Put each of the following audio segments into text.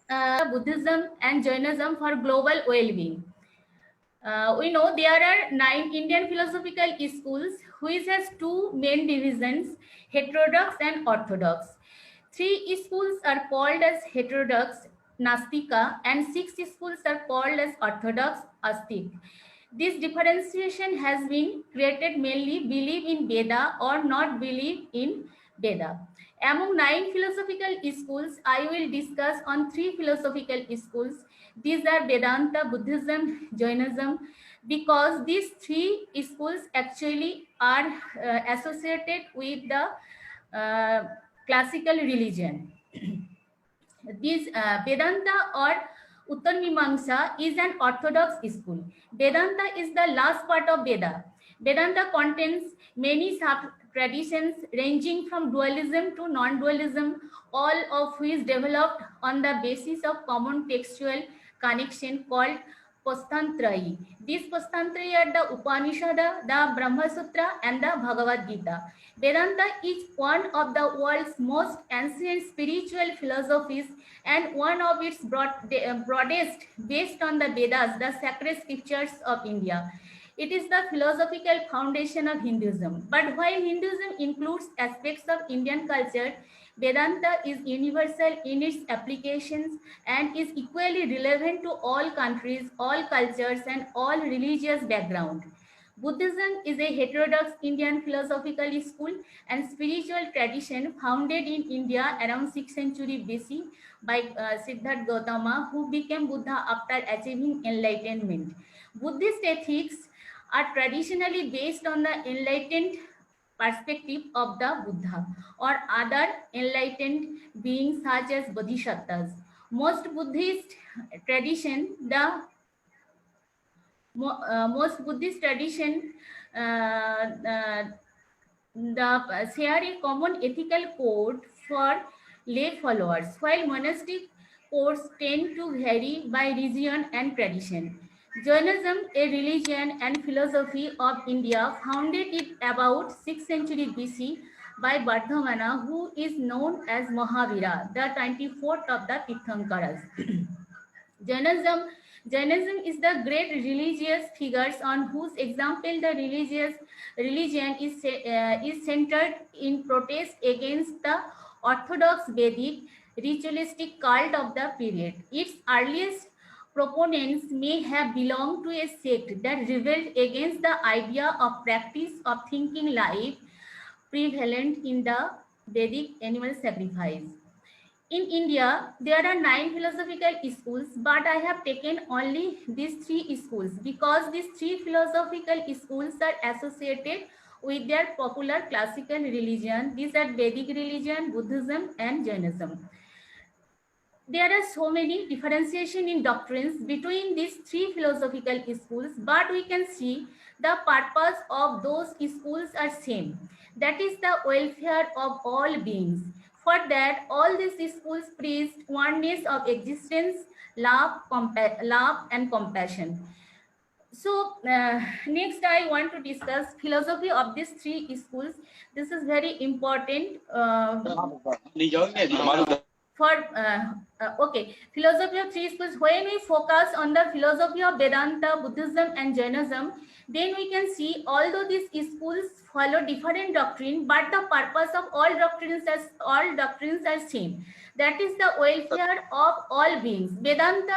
Buddhism and Jainism for global well-being. We know there are 9 Indian philosophical schools, which has two main divisions, heterodox and orthodox. 3 schools are called as heterodox, Nastika, and 6 schools are called as orthodox, Astik. This differentiation has been created mainly belief in Veda or not belief in Veda. Among 9 philosophical schools, I will discuss on 3 philosophical schools. These are Vedanta, Buddhism, Jainism, because these 3 schools actually are associated with the classical religion. This Vedanta or Uttar Mimamsa is an orthodox school. Vedanta is the last part of Veda. Vedanta contains many sub-traditions ranging from dualism to non-dualism, all of which developed on the basis of common textual connection called Pastantrayi. These Pastantrayi are the Upanishada, the Brahma Sutra, and the Bhagavad Gita. Vedanta is one of the world's most ancient spiritual philosophies and one of its broadest based on the Vedas, the sacred scriptures of India. It is the philosophical foundation of Hinduism. But while Hinduism includes aspects of Indian culture, Vedanta is universal in its applications and is equally relevant to all countries, all cultures, and all religious backgrounds. Buddhism is a heterodox Indian philosophical school and spiritual tradition founded in India around 6th century BC by Siddhartha Gautama, who became Buddha after achieving enlightenment. Buddhist ethics are traditionally based on the enlightened perspective of the Buddha or other enlightened beings such as bodhisattvas. Most Buddhist tradition, most Buddhist tradition share a common ethical code for lay followers, while monastic codes tend to vary by region and tradition. Jainism, a religion and philosophy of India, founded it about 6th century BC by Vardhamana, who is known as Mahavira, the 24th of the Tirthankaras. Jainism, Jainism is the great religious figures on whose example the religion is centered in protest against the orthodox Vedic ritualistic cult of the period. Its earliest proponents may have belonged to a sect that rebelled against the idea of practice of thinking life prevalent in the Vedic animal sacrifice. In India, there are 9 philosophical schools, but I have taken only these 3 schools because these 3 philosophical schools are associated with their popular classical religion. These are Vedic religion, Buddhism, and Jainism. There are so many differentiation in doctrines between these 3 philosophical schools, but we can see the purpose of those schools are same. That is the welfare of all beings. For that, all these schools preached oneness of existence, love, and compassion. So next I want to discuss philosophy of these 3 schools. This is very important for okay, philosophy of 3 schools. When we focus on the philosophy of Vedanta, Buddhism, and Jainism, then we can see although these schools follow different doctrine, but the purpose of all doctrines are same. That is the welfare of all beings. Vedanta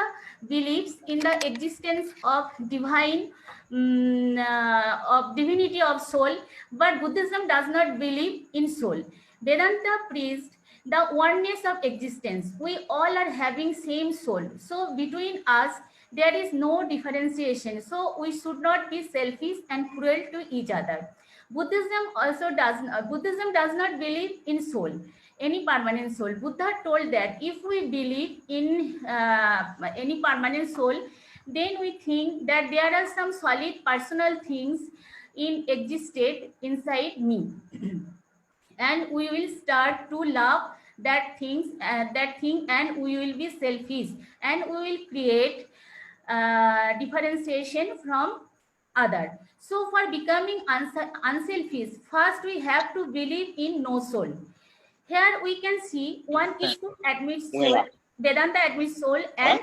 believes in the existence of divine, of divinity of soul, but Buddhism does not believe in soul. Vedanta preached the oneness of existence. We all are having same soul. So between us, there is no differentiation. So we should not be selfish and cruel to each other. Buddhism does not believe in soul, any permanent soul. Buddha told that if we believe in any permanent soul, then we think that there are some solid personal things in existed inside me. And we will start to love that thing, and we will be selfish, and we will create differentiation from other. So for becoming unselfish, first we have to believe in no soul. Here we can see one school admits soul Vedanta admits soul, and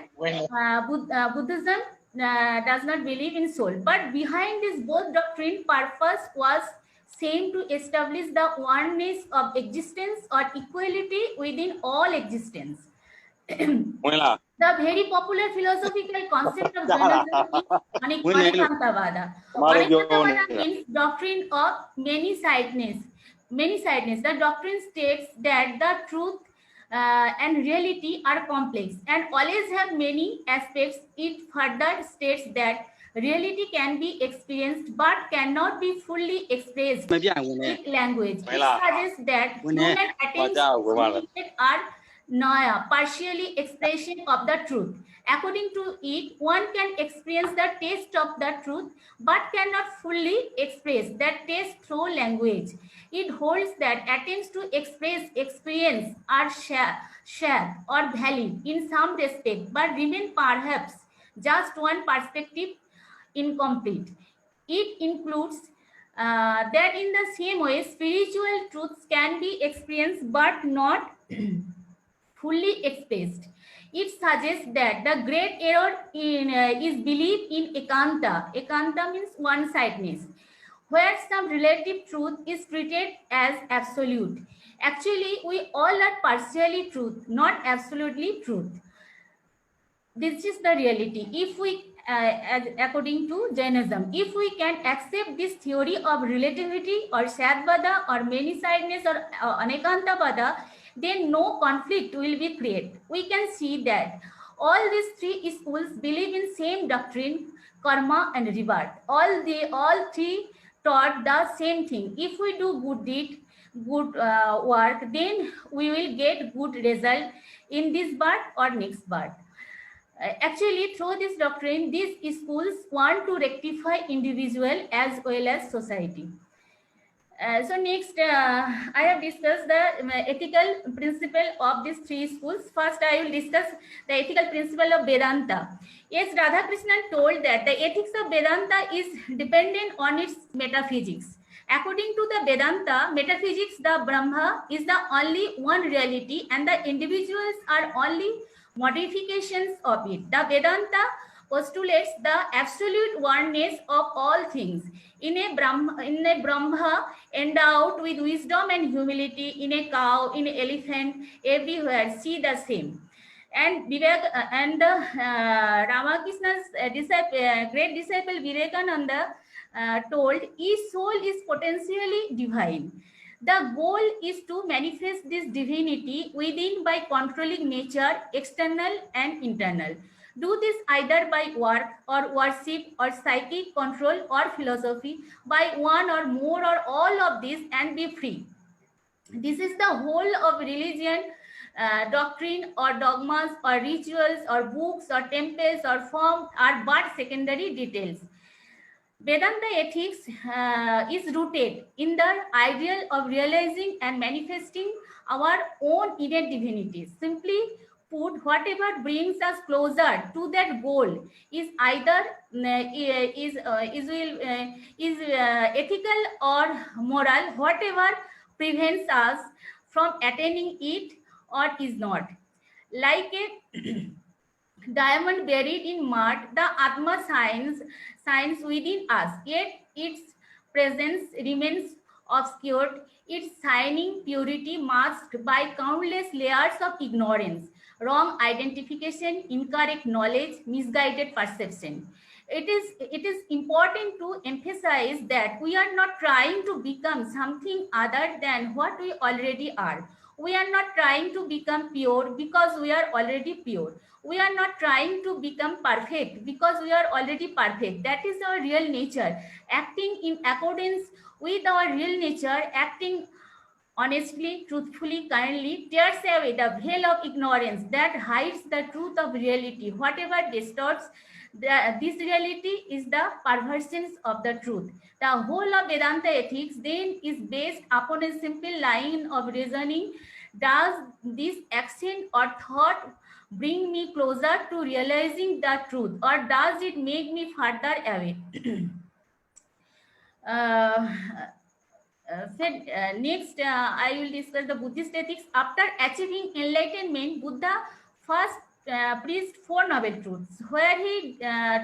Buddhism does not believe in soul. But behind this both doctrine purpose was same, to establish the oneness of existence or equality within all existence. The very popular philosophical concept of Jainism is Anekantavada. Anekantavada means doctrine of many-sidedness. Many-sidedness. The doctrine states that the truth and reality are complex and always have many aspects. It further states that reality can be experienced but cannot be fully expressed with language. It suggests that human attempts to communicate are partially expression of the truth. According to it, one can experience the taste of the truth but cannot fully express that taste through language. It holds that attempts to express experience are shared or valid in some respect but remain perhaps just one perspective incomplete. It includes that in the same way, spiritual truths can be experienced but not fully expressed. It suggests that the great error is belief in ekanta. Ekanta means one-sidedness, where some relative truth is treated as absolute. Actually, we all are partially truth, not absolutely truth. This is the reality. If we, according to Jainism, if we can accept this theory of relativity or Shadvada or many-sidedness or Anekantavada, then no conflict will be created. We can see that all these three schools believe in same doctrine, karma and rebirth. All three taught the same thing. If we do good deed, good work, then we will get good result in this birth or next birth. Actually, through this doctrine, these schools want to rectify individual as well as society. So next, I have discussed the ethical principle of these three schools. First, I will discuss the ethical principle of Vedanta. Yes, Radhakrishnan told that the ethics of Vedanta is dependent on its metaphysics. According to the Vedanta metaphysics, the Brahma is the only one reality and the individuals are only modifications of it. The Vedanta postulates the absolute oneness of all things. In a Brahma endowed with wisdom and humility, in a cow, in an elephant, everywhere see the same. And Ramakrishna's great disciple Vivekananda told, each soul is potentially divine. The goal is to manifest this divinity within by controlling nature, external and internal. Do this either by work or worship or psychic control or philosophy, by one or more or all of this, and be free. This is the whole of religion, doctrine or dogmas or rituals or books or temples or forms are but secondary details. Vedanta ethics is rooted in the ideal of realizing and manifesting our own innate divinity. Simply put, whatever brings us closer to that goal is either ethical or moral. Whatever prevents us from attaining it or is not. Like a diamond buried in mud, the Atma shines within us, yet its presence remains obscured, its shining purity masked by countless layers of ignorance, wrong identification, incorrect knowledge, misguided perception. It is important to emphasize that we are not trying to become something other than what we already are. We are not trying to become pure because we are already pure. We are not trying to become perfect because we are already perfect. That is our real nature. Acting in accordance with our real nature, acting honestly, truthfully, kindly, tears away the veil of ignorance that hides the truth of reality. Whatever distorts this reality is the perversions of the truth. The whole of Vedanta ethics then is based upon a simple line of reasoning. Does this action or thought bring me closer to realizing the truth, or does it make me further away? Next, I will discuss the Buddhist ethics. After achieving enlightenment, Buddha first preached four noble truths, where he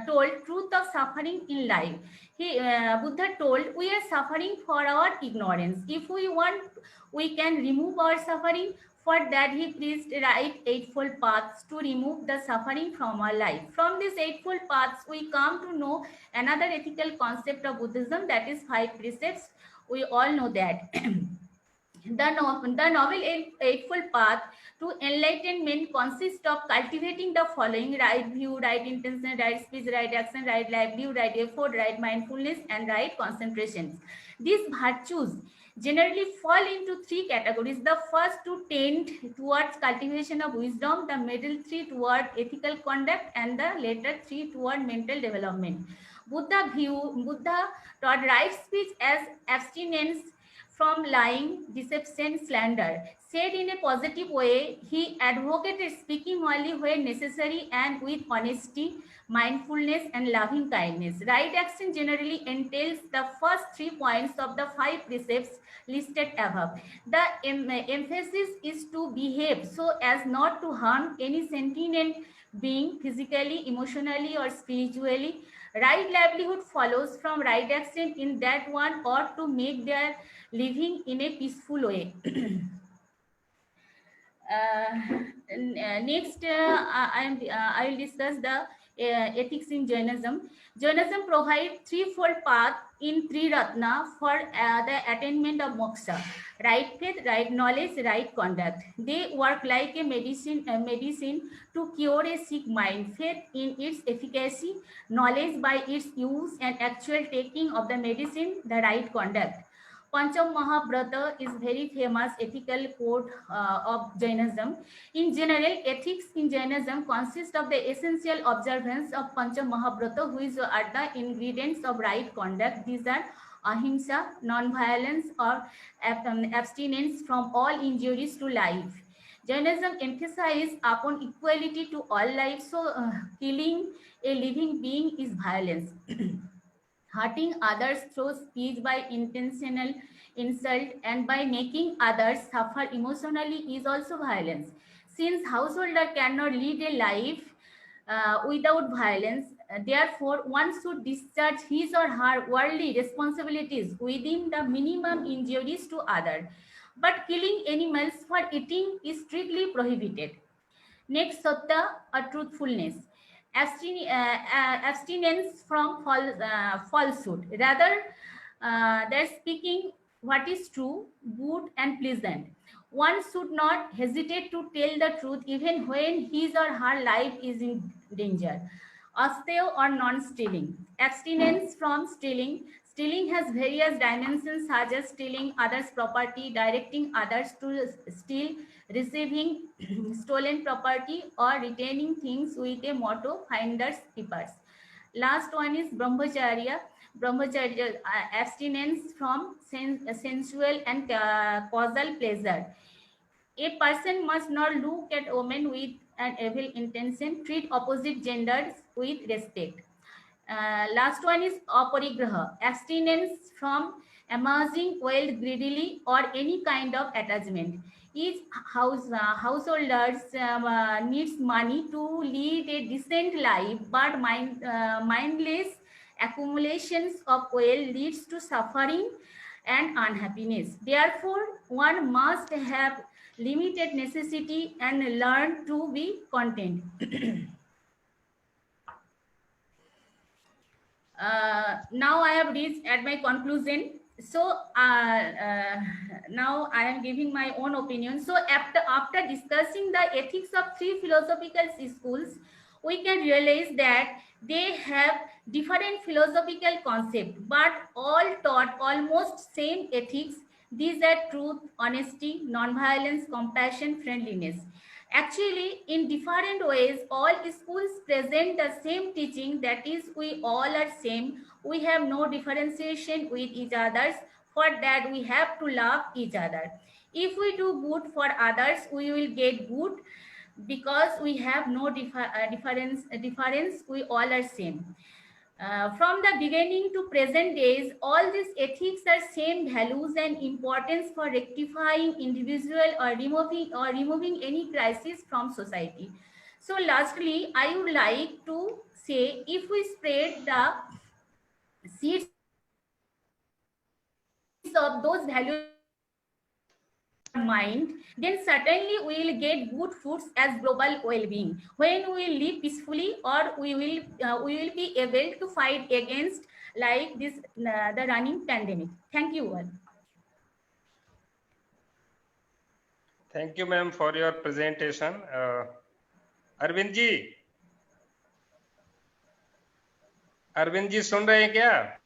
told truth of suffering in life. Buddha told we are suffering for our ignorance. If we want, we can remove our suffering. For that, he preached right eightfold paths to remove the suffering from our life. From these eightfold paths, we come to know another ethical concept of Buddhism, that is five precepts. We all know that. The novel Eightfold Path to Enlightenment consists of cultivating the following: right view, right intention, right speech, right action, right livelihood, right effort, right mindfulness, and right concentration. These virtues generally fall into three categories. The first two tend towards cultivation of wisdom, the middle three toward ethical conduct, and the later three toward mental development. Buddha taught right speech as abstinence from lying, deception, slander. Said in a positive way, he advocated speaking only when necessary and with honesty, mindfulness, and loving kindness. Right action generally entails the first 3 points of the five precepts listed above. The emphasis is to behave so as not to harm any sentient being physically, emotionally, or spiritually. Right livelihood follows from right action in that one ought to make their living in a peaceful way. Next, I will discuss the ethics in Jainism. Jainism provides threefold path in Three Ratna for the attainment of moksha: right faith, right knowledge, right conduct. They work like a medicine to cure a sick mind. Faith in its efficacy, knowledge by its use and actual taking of the medicine, the right conduct. Pancham Mahabrata is very famous ethical code of Jainism. In general, ethics in Jainism consist of the essential observance of Pancham Mahabrata, which are the ingredients of right conduct. These are ahimsa, non-violence, or abstinence from all injuries to life. Jainism emphasizes upon equality to all life, so killing a living being is violence. Hurting others through speech by intentional insult and by making others suffer emotionally is also violence. Since householder cannot lead a life without violence, therefore one should discharge his or her worldly responsibilities within the minimum injuries to others. But killing animals for eating is strictly prohibited. Next, satta or truthfulness. Abstinence from falsehood. Rather, they're speaking what is true, good, and pleasant. One should not hesitate to tell the truth even when his or her life is in danger. Asteo or non-stealing. Abstinence from stealing. Stealing has various dimensions such as stealing others' property, directing others to steal, receiving stolen property, or retaining things with a motto, finders keepers. Last one is brahmacharya. Brahmacharya, abstinence from sensual and causal pleasure. A person must not look at women with an evil intention, treat opposite genders with respect. Last one is aparigraha, abstinence from amassing wealth greedily or any kind of attachment. Each householders needs money to lead a decent life, but mindless accumulations of wealth leads to suffering and unhappiness. Therefore, one must have limited necessity and learn to be content. Now I have reached at my conclusion. So now I am giving my own opinion. So after discussing the ethics of three philosophical schools, we can realize that they have different philosophical concepts, but all taught almost same ethics. These are truth, honesty, non-violence, compassion, friendliness. Actually, in different ways, all schools present the same teaching, that is, we all are same. We have no differentiation with each others. For that, we have to love each other. If we do good for others, we will get good, because we have no difference. We all are same. From the beginning to present days, all these ethics are same values and importance for rectifying individual or removing any crisis from society. So lastly, I would like to say, if we spread the seeds of those values mind, then certainly we will get good fruits as global well-being. When we live peacefully, or we will be able to fight against like this the running pandemic. Thank you all. Thank you, ma'am, for your presentation. Arvind ji सुन रहे हैं क्या?